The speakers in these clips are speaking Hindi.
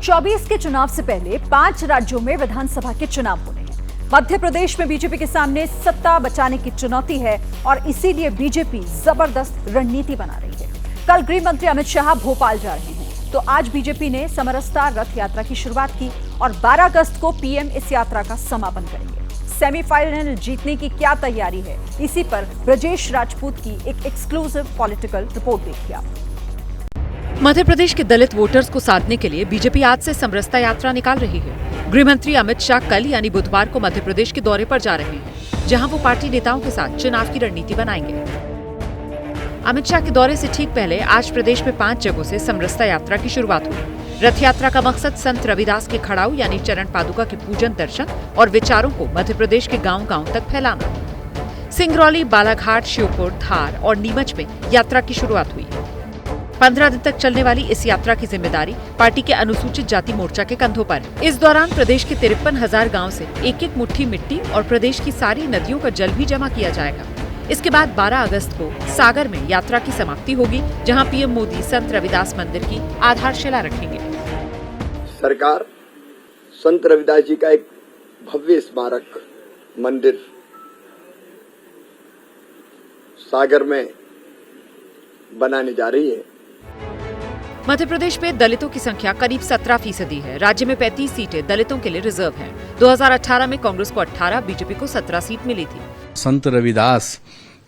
2024 के चुनाव से पहले 5 राज्यों में विधानसभा के चुनाव होने हैं। मध्य प्रदेश में बीजेपी के सामने सत्ता बचाने की चुनौती है और इसीलिए बीजेपी जबरदस्त रणनीति बना रही है। कल गृह मंत्री अमित शाह भोपाल जा रहे हैं, तो आज बीजेपी ने समरसता रथ यात्रा की शुरुआत की और 12 अगस्त को पीएम इस यात्रा का समापन करेंगे। सेमीफाइनल जीतने की क्या तैयारी है, इसी पर ब्रजेश राजपूत की एक एक्सक्लूसिव पॉलिटिकल रिपोर्ट देखिए आप। मध्य प्रदेश के दलित वोटर्स को साधने के लिए बीजेपी आज से समरसता यात्रा निकाल रही है। गृह मंत्री अमित शाह कल यानी बुधवार को मध्य प्रदेश के दौरे पर जा रहे हैं, जहां वो पार्टी नेताओं के साथ चुनाव की रणनीति बनाएंगे। अमित शाह के दौरे से ठीक पहले आज प्रदेश में 5 जगहों से समरसता यात्रा की शुरुआत हुई। रथ यात्रा का मकसद संत रविदास के खड़ाऊ यानी चरण पादुका के पूजन, दर्शन और विचारों को मध्य प्रदेश के गांव-गांव तक फैलाना। सिंगरौली, बालाघाट, श्योपुर, धार और नीमच में यात्रा की शुरुआत हुई। 15 दिन तक चलने वाली इस यात्रा की जिम्मेदारी पार्टी के अनुसूचित जाति मोर्चा के कंधों पर है। इस दौरान प्रदेश के 53,000 गांव से एक-एक मुट्ठी मिट्टी और प्रदेश की सारी नदियों का जल भी जमा किया जाएगा। इसके बाद 12 अगस्त को सागर में यात्रा की समाप्ति होगी, जहां पीएम मोदी संत रविदास मंदिर की आधारशिला रखेंगे। सरकार संत रविदास जी का एक भव्य स्मारक मंदिर सागर में बनाने जा रही है। मध्य प्रदेश में दलितों की संख्या करीब 17% है। राज्य में 35 सीटें दलितों के लिए रिजर्व हैं। 2018 में कांग्रेस को 18, बीजेपी को 17 सीट मिली थी। संत रविदास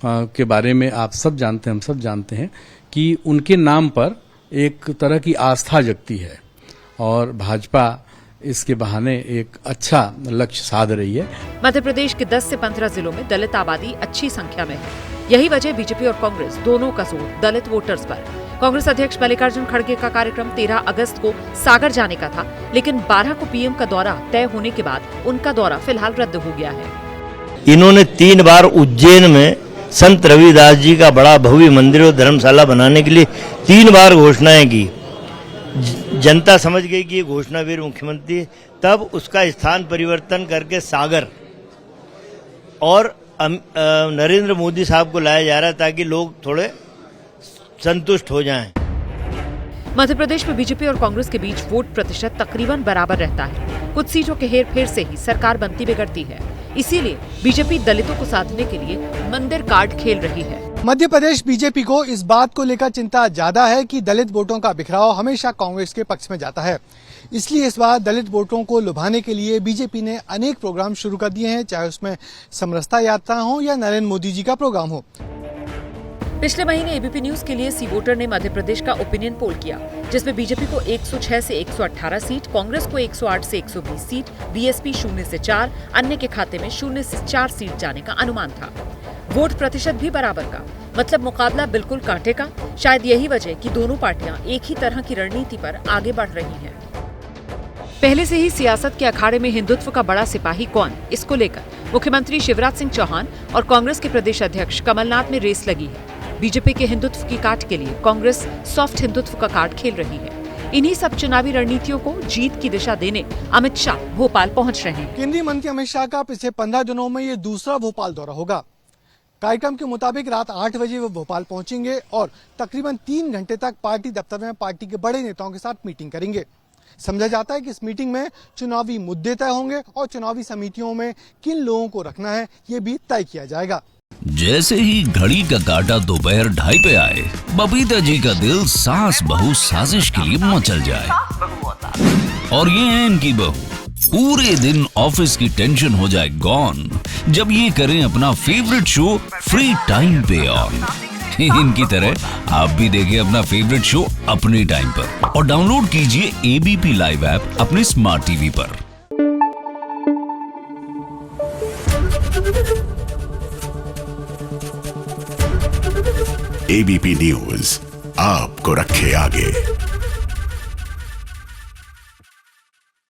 के बारे में आप सब जानते हैं, हम सब जानते हैं कि उनके नाम पर एक तरह की आस्था जगती है और भाजपा इसके बहाने एक अच्छा लक्ष्य साध रही है। मध्य प्रदेश के 10 से 15 जिलों में दलित आबादी अच्छी संख्या में है। यही वजह बीजेपी और कांग्रेस दोनों का जोर दलित वोटर्स पर। कांग्रेस अध्यक्ष मल्लिकार्जुन खड़गे का कार्यक्रम 13 अगस्त को सागर जाने का था, लेकिन 12 को पीएम का दौरा तय होने के बाद उनका दौरा फिलहाल रद्द हो गया है। इन्होंने 3 बार उज्जैन में संत रविदास जी का बड़ा भव्य मंदिर और धर्मशाला बनाने के लिए 3 बार घोषणाएं की। जनता समझ गई कि ये घोषणावीर मुख्यमंत्री, तब उसका स्थान परिवर्तन करके सागर और नरेंद्र मोदी साहब को लाया जा रहा है ताकि लोग थोड़े संतुष्ट हो जाएं। मध्य प्रदेश में बीजेपी और कांग्रेस के बीच वोट प्रतिशत तकरीबन बराबर रहता है। कुछ सीटों के हेरफेर से ही सरकार बनती बिगड़ती है। इसीलिए बीजेपी दलितों को साधने के लिए मंदिर कार्ड खेल रही है। मध्य प्रदेश बीजेपी को इस बात को लेकर चिंता ज्यादा है कि दलित वोटों का बिखराव हमेशा कांग्रेस के पक्ष में जाता है। इसलिए इस बार दलित वोटों को लुभाने के लिए बीजेपी ने अनेक प्रोग्राम शुरू कर दिए हैं, चाहे उसमें समरसता यात्रा हो या नरेंद्र मोदी जी का प्रोग्राम हो। पिछले महीने एबीपी न्यूज के लिए सी वोटर ने मध्य प्रदेश का ओपिनियन पोल किया, जिसमें बीजेपी को 106 से 118 सीट, कांग्रेस को 108 से 120 सीट, बीएसपी 0 से 4, अन्य के खाते में 0 से 4 सीट जाने का अनुमान था। वोट प्रतिशत भी बराबर का, मतलब मुकाबला बिल्कुल कांटे का। शायद यही वजह कि दोनों पार्टियां एक ही तरह की रणनीति पर आगे बढ़ रही हैं। पहले से ही सियासत के अखाड़े में हिंदुत्व का बड़ा सिपाही कौन, इसको लेकर मुख्यमंत्री शिवराज सिंह चौहान और कांग्रेस के प्रदेश अध्यक्ष कमलनाथ में रेस लगी है। बीजेपी के हिंदुत्व की काट के लिए कांग्रेस सॉफ्ट हिंदुत्व का कार्ड खेल रही है। इन्हीं सब चुनावी रणनीतियों को जीत की दिशा देने अमित शाह भोपाल पहुंच रहे हैं। केंद्रीय मंत्री अमित शाह का पिछले 15 दिनों में ये दूसरा भोपाल दौरा होगा। कार्यक्रम के मुताबिक रात 8 बजे वो भोपाल पहुंचेंगे और तकरीबन 3 घंटे तक पार्टी दफ्तर में पार्टी के बड़े नेताओं के साथ मीटिंग करेंगे। समझा जाता है कि इस मीटिंग में चुनावी मुद्दे तय होंगे और चुनावी समितियों में किन लोगों को रखना है, ये भी तय किया जाएगा। जैसे ही घड़ी का काटा दोपहर 2:30 पे आए, बबीता जी का दिल सास बहू साजिश के लिए मचल जाए। और ये है इनकी बहू, पूरे दिन ऑफिस की टेंशन हो जाए गॉन जब ये करें अपना फेवरेट शो फ्री टाइम पे ऑन। इनकी तरह आप भी देखें अपना फेवरेट शो अपने टाइम पर और डाउनलोड कीजिए एबीपी लाइव ऐप अपने स्मार्ट टीवी पर। एबीपी न्यूज आपको रखे आगे।